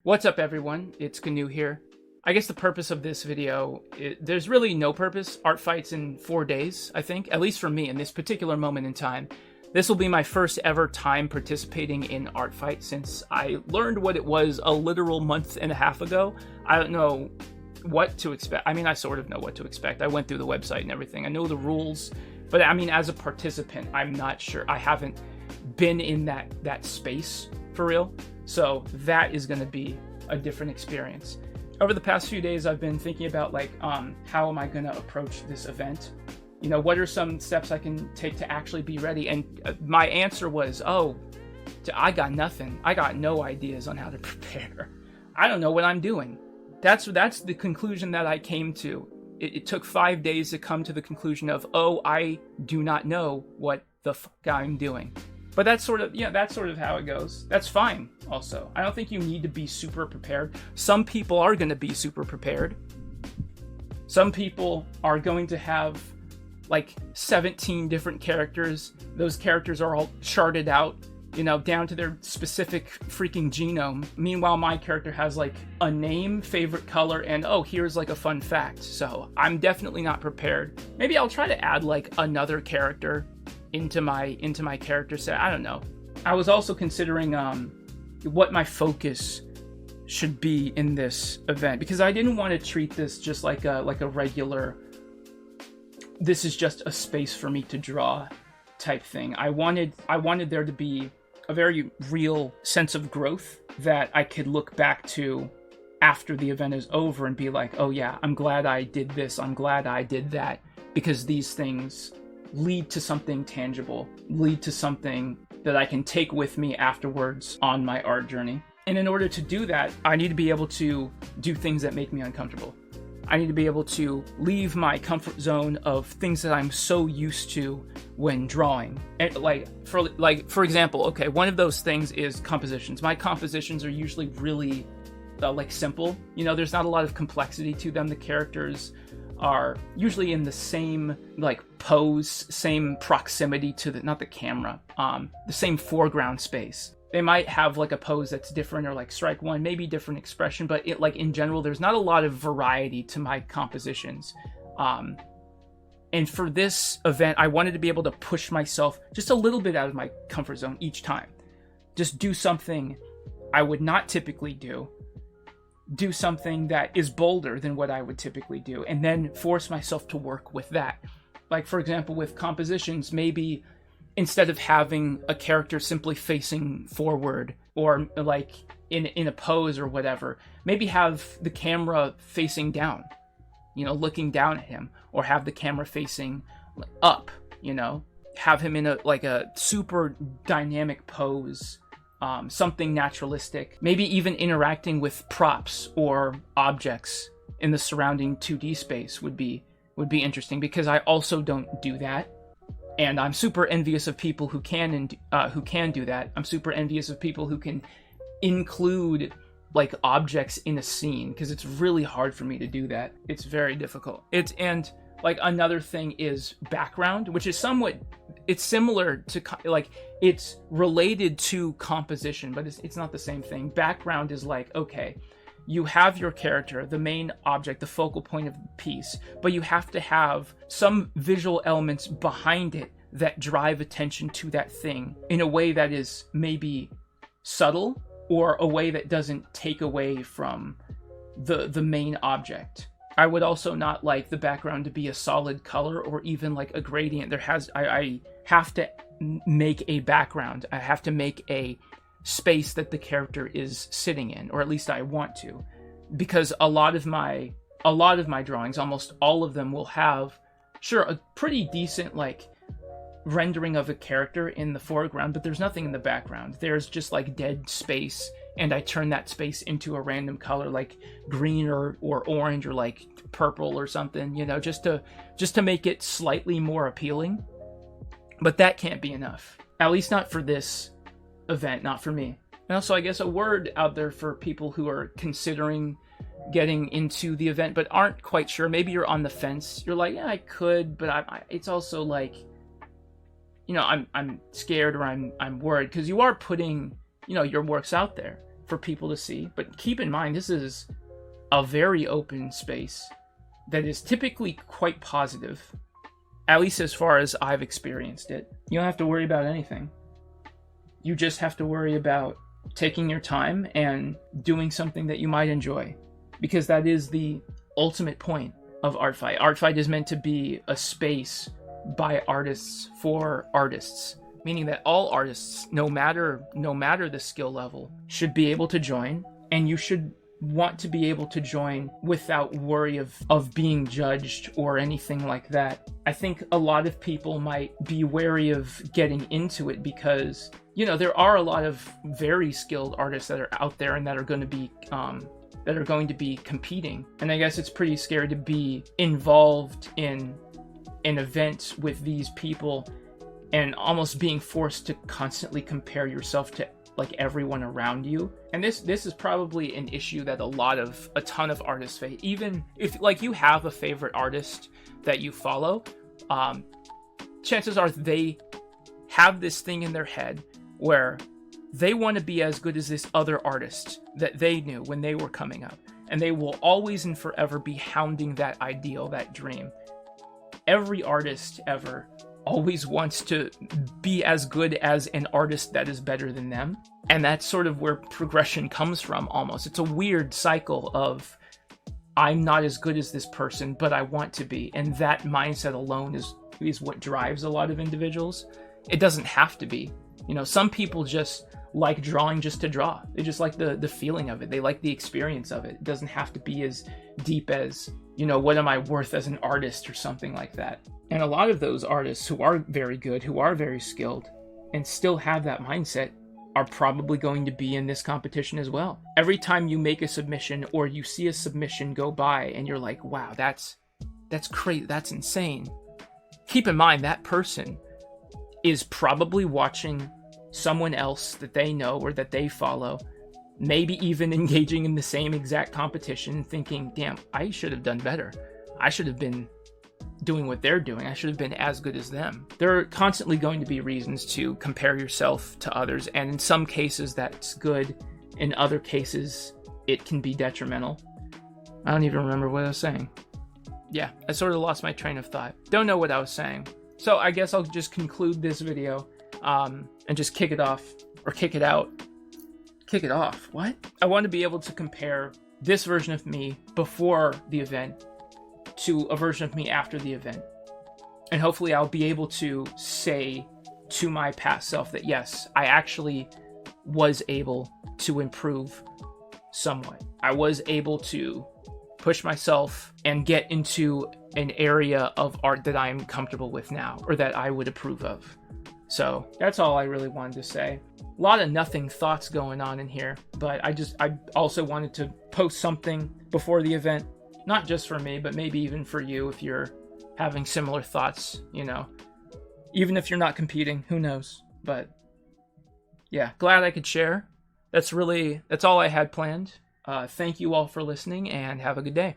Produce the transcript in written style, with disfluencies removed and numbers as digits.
What's up, everyone? It's Canoe here. I guess the purpose of this video, there's really no purpose. Art fights in 4 days, I think, at least for me in this particular moment in time. This will be my first ever time participating in art fight since I learned what it was a literal month and a half ago. I don't know what to expect. I mean, I sort of know what to expect. I went through the website and everything. I know the rules, but I mean, as a participant, I'm not sure. I haven't been in that space for real. So that is going to be a different experience. Over the past few days, I've been thinking about how am I going to approach this event? You know, what are some steps I can take to actually be ready? And my answer was, I got nothing. I got no ideas on how to prepare. I don't know what I'm doing. That's the conclusion that I came to. It took 5 days to come to the conclusion of, I do not know what the fuck I'm doing. But that's sort of how it goes. That's fine also. I don't think you need to be super prepared. Some people are going to be super prepared. Some people are going to have like 17 different characters. Those characters are all charted out, you know, down to their specific freaking genome. Meanwhile, my character has like a name, favorite color, and here's like a fun fact. So I'm definitely not prepared. Maybe I'll try to add like another character into my character set. I don't know. I was also considering what my focus should be in this event, because I didn't want to treat this just like a regular, this is just a space for me to draw type thing. I wanted there to be a very real sense of growth that I could look back to after the event is over and be like, oh yeah, I'm glad I did this, I'm glad I did that, because these things lead to something tangible, lead to something that I can take with me afterwards on my art journey. And in order to do that, I need to be able to do things that make me uncomfortable. I need to be able to leave my comfort zone of things that I'm so used to when drawing. And for example, one of those things is compositions. My compositions are usually really simple. You know, there's not a lot of complexity to them. The characters are usually in the same pose, same proximity to not the camera, the same foreground space. They might have like a pose that's different, or like strike one, maybe different expression, but in general, there's not a lot of variety to my compositions. And for this event, I wanted to be able to push myself just a little bit out of my comfort zone each time. Just do something I would not typically do something that is bolder than what I would typically do, and then force myself to work with that. Like, for example, with compositions, maybe instead of having a character simply facing forward or like in a pose or whatever, maybe have the camera facing down, you know, looking down at him, or have the camera facing up, you know, have him in a super dynamic pose, something naturalistic, maybe even interacting with props or objects in the surrounding 2D space would be interesting, because I also don't do that. And I'm super envious of people who can do that. I'm super envious of people who can include like objects in a scene, because it's really hard for me to do that. It's very difficult. And another thing is background, which is it's similar to it's related to composition, but it's not the same thing. Background is you have your character, the main object, the focal point of the piece, but you have to have some visual elements behind it that drive attention to that thing in a way that is maybe subtle, or a way that doesn't take away from the main object. I would also not like the background to be a solid color or even like a gradient. I have to make a background. I have to make a space that the character is sitting in, or at least I want to, because a lot of my drawings, almost all of them, will have a pretty decent rendering of a character in the foreground, but there's nothing in the background. There's just dead space, and I turn that space into a random color, like green or orange, or like purple or something, you know, just to make it slightly more appealing. But that can't be enough, at least not for this event, not for me. And also, I guess a word out there for people who are considering getting into the event but aren't quite sure. Maybe you're on the fence. You're like, yeah, I could, but it's also you know, I'm scared, or I'm worried, because you are putting, you know, your works out there. for people to see. But keep in mind, this is a very open space that is typically quite positive, at least as far as I've experienced it. You don't have to worry about anything. You just have to worry about taking your time and doing something that you might enjoy, because that is the ultimate point of Art Fight. Art Fight is meant to be a space by artists for artists, meaning that all artists, no matter the skill level, should be able to join, and you should want to be able to join without worry of being judged or anything like that. I think a lot of people might be wary of getting into it because, you know, there are a lot of very skilled artists that are out there and that are going to be competing. And I guess it's pretty scary to be involved in an event with these people and almost being forced to constantly compare yourself to like everyone around you. And this is probably an issue that a ton of artists face. Even if like you have a favorite artist that you follow, chances are they have this thing in their head where they want to be as good as this other artist that they knew when they were coming up. And they will always and forever be hounding that ideal, that dream. Every artist ever always wants to be as good as an artist that is better than them. And that's sort of where progression comes from almost. It's a weird cycle of, I'm not as good as this person, but I want to be. And that mindset alone is what drives a lot of individuals. It doesn't have to be. You know, some people just like drawing just to draw. They just like the feeling of it. They like the experience of it. It doesn't have to be as deep as, you know, what am I worth as an artist or something like that. And a lot of those artists who are very good, who are very skilled, and still have that mindset are probably going to be in this competition as well. Every time you make a submission or you see a submission go by and you're like, wow, that's crazy, that's insane. Keep in mind that person is probably watching someone else that they know or that they follow, maybe even engaging in the same exact competition, thinking, damn, I should have done better. I should have been doing what they're doing. I should have been as good as them. There are constantly going to be reasons to compare yourself to others, and in some cases that's good. In other cases, it can be detrimental. I don't even remember what I was saying. Yeah, I sort of lost my train of thought. Don't know what I was saying. So I guess I'll just conclude this video and just kick it off, or kick it out. Kick it off? What? I want to be able to compare this version of me before the event to a version of me after the event. And hopefully I'll be able to say to my past self that yes, I actually was able to improve somewhat. I was able to push myself and get into an area of art that I'm comfortable with now, or that I would approve of. So that's all I really wanted to say. A lot of nothing thoughts going on in here, but I also wanted to post something before the event. Not just for me, but maybe even for you if you're having similar thoughts, you know. Even if you're not competing, who knows? But yeah, glad I could share. That's all I had planned. Thank you all for listening, and have a good day.